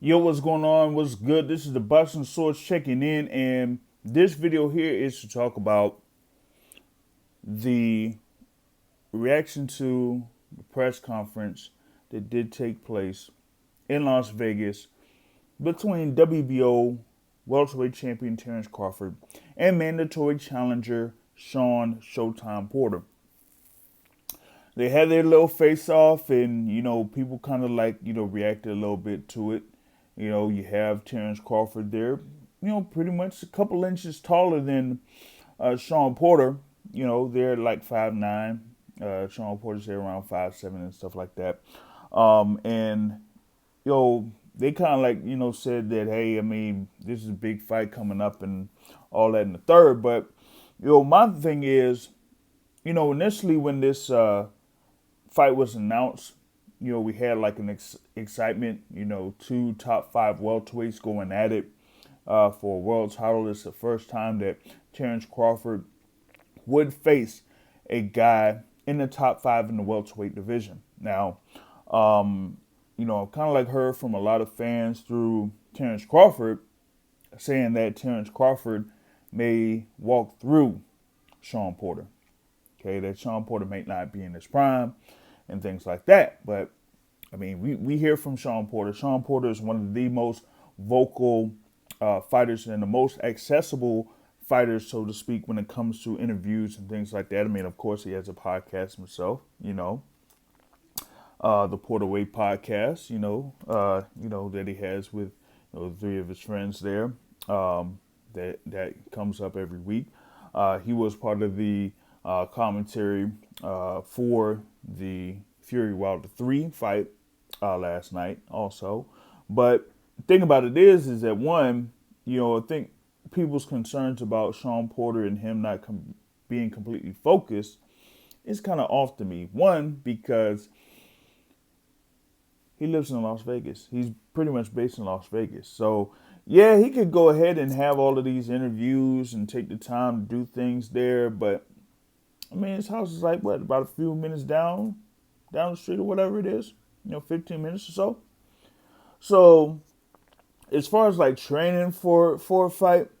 Yo, what's going on? What's good? This is the Bustin' Swords checking in, and this video here is to talk about the reaction to the press conference that did take place in Las Vegas between WBO welterweight champion Terence Crawford and mandatory challenger Shawn Showtime Porter. They had their little face-off, and people kind of reacted a little bit to it. You have Terence Crawford there, pretty much a couple inches taller than Shawn Porter. They're like 5'9". Shawn Porter's there around 5'7" and stuff like that. And they kind of said that, hey, I mean, this is a big fight coming up and all that in the third. But my thing is, initially when this fight was announced, we had like an excitement, two top 5 welterweights going at it for a world title. It's the first time that Terence Crawford would face a guy in the top 5 in the welterweight division. Now, I've kind of heard from a lot of fans through Terence Crawford saying that Terence Crawford may walk through Shawn Porter. Okay, that Shawn Porter may not be in his prime and things like that. But, I mean, we hear from Shawn Porter. Shawn Porter is one of the most vocal fighters and the most accessible fighters, so to speak, when it comes to interviews and things like that. I mean, of course, he has a podcast himself, the Porter Way podcast, that he has with 3 of his friends there, that comes up every week. He was part of the commentary for the Fury Wilder 3 fight last night also. But the thing about it is that one, I think people's concerns about Shawn Porter and him not being completely focused is kind of off to me. One, because he lives in Las Vegas. He's pretty much based in Las Vegas. So, yeah, he could go ahead and have all of these interviews and take the time to do things there. But, I mean, his house is like, what, about a few minutes down the street or whatever it is. 15 minutes or so. So, as far as training for a fight,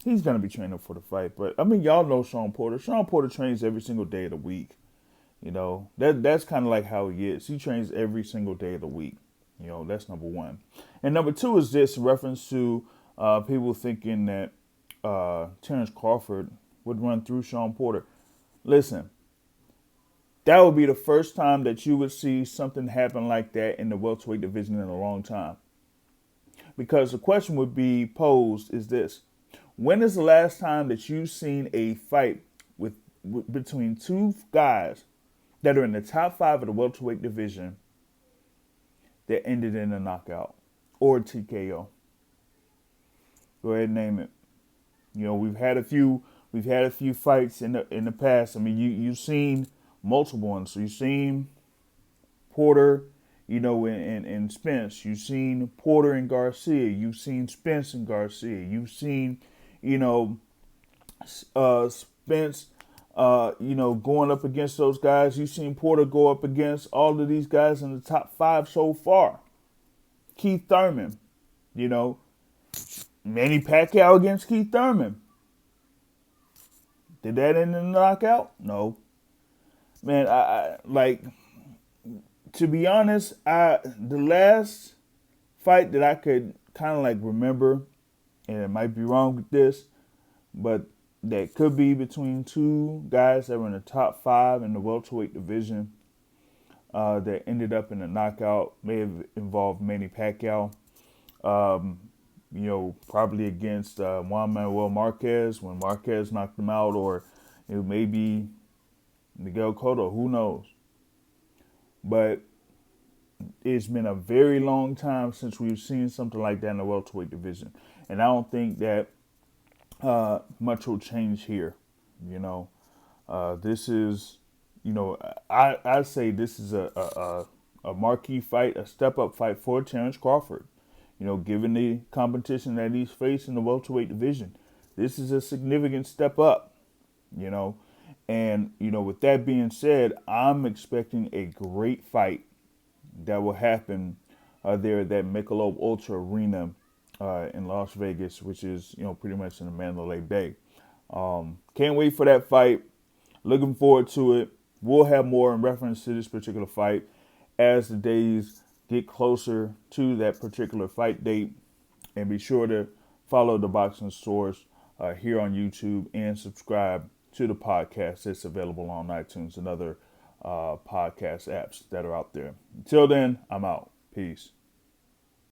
he's going to be training for the fight. But, I mean, y'all know Shawn Porter. Shawn Porter trains every single day of the week. That's kind of like how he is. He trains every single day of the week. That's number one. And number two is this reference to people thinking that Terence Crawford would run through Shawn Porter. Listen, that would be the first time that you would see something happen like that in the welterweight division in a long time. Because the question would be posed is this: when is the last time that you've seen a fight between 2 guys that are in the top 5 of the welterweight division that ended in a knockout or a TKO? Go ahead and name it. We've had a few fights in the past. I mean, you've seen multiple ones. So you've seen Porter, and Spence. You've seen Porter and Garcia. You've seen Spence and Garcia. You've seen, Spence, going up against those guys. You've seen Porter go up against all of these guys in the top 5 so far. Keith Thurman, Manny Pacquiao against Keith Thurman. Did that end in a knockout? No. Man, to be honest, the last fight that I could kind of remember, and it might be wrong with this, but that could be between 2 guys that were in the top 5 in the welterweight division that ended up in a knockout, may have involved Manny Pacquiao, probably against Juan Manuel Marquez when Marquez knocked him out, or maybe Miguel Cotto, who knows. But it's been a very long time since we've seen something like that in the welterweight division. And I don't think that much will change here. This is, I say this is a marquee fight, a step-up fight for Terence Crawford. Given the competition that he's faced in the welterweight division, this is a significant step up, And, with that being said, I'm expecting a great fight that will happen there at that Michelob Ultra Arena in Las Vegas, which is, pretty much in the Mandalay Bay. Can't wait for that fight. Looking forward to it. We'll have more in reference to this particular fight as the days get closer to that particular fight date. And be sure to follow the Boxing Source here on YouTube and subscribe to the podcast that's available on iTunes and other podcast apps that are out there. Until then, I'm out. Peace.